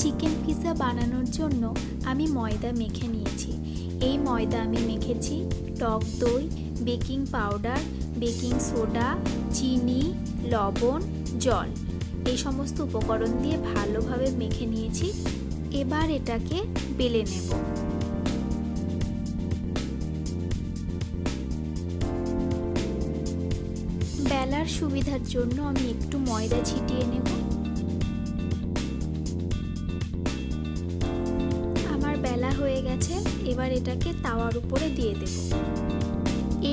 Chicken pizza বানানোর জন্য আমি ময়দা মেখে নিয়েছি। এই ময়দা আমি মেখেছি টক দই, বেকিং পাউডার, বেকিং সোডা, চিনি, লবণ, জল, এই সমস্ত উপকরণ দিয়ে ভালোভাবে মেখে নিয়েছি। এবার এটাকে বেলে নেব। বেলার সুবিধার জন্য আমি একটু ময়দা ছিটিয়ে নেব। আমার বেলা হয়ে গেছে। এবার এটাকে তাওয়ার উপরে দিয়ে দেব।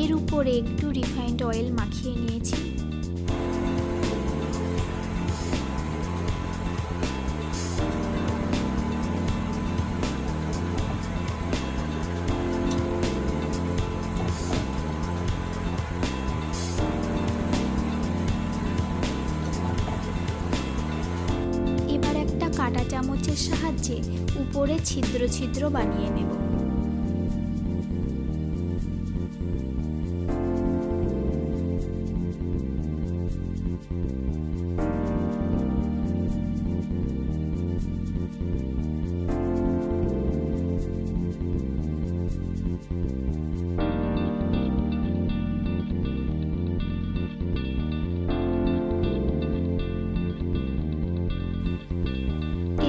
এর উপরে একটু রিফাইন্ড অয়েল মাখিয়ে নিয়েছি। এবার একটা কাঁটা চামচের সাহায্যে উপরে ছিদ্র ছিদ্র বানিয়ে নেব।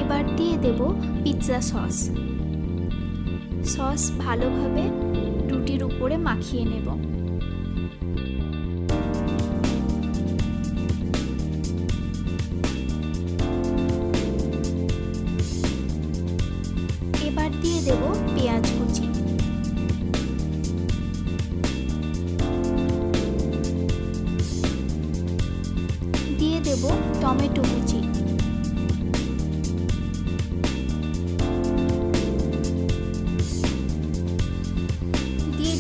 এবার দিয়ে দেব পিৎজা সস। সস ভালোভাবে রুটির উপরে মাখিয়ে নেব। এবার দিয়ে দেব পেঁয়াজ কুচি। দিয়ে দেব টমেটো কুচি।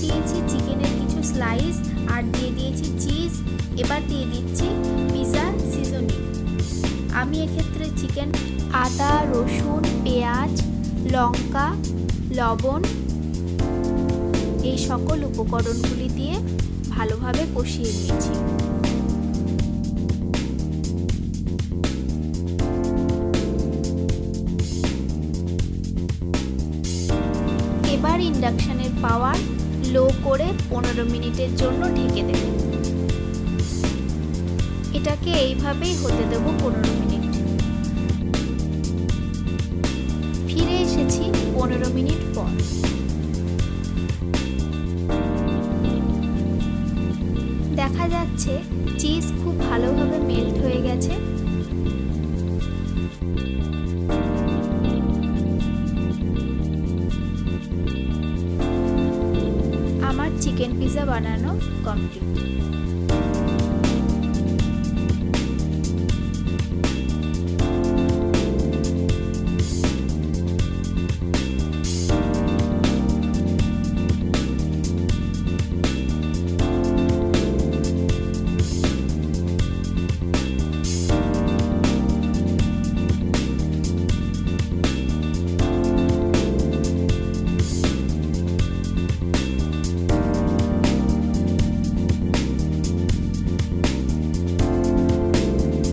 দিয়েছি চিকেনের কিছু স্লাইস আর দিয়ে দিয়েছি চিজ। এবার দিয়ে দিচ্ছি পিৎজা সিজনিং। আমি এক্ষেত্রে চিকেন, আদা, রসুন, পেঁয়াজ, লঙ্কা, লবণ, এই সকল উপকরণগুলি দিয়ে ভালোভাবে কষিয়ে নিয়েছি। এবার ইন্ডাকশনের পাওয়ার লো করে 15 মিনিটের জন্য ঢেকে দেব। এটাকে এইভাবেই হতে দেব 15 মিনিট। ফিরে এসেছি 15 মিনিট পর। দেখা যাচ্ছে চিজ খুব ভালোভাবে মেল্ট হয়ে গেছে। আমার চিকেন পিৎজা বানানো কমপ্লিট।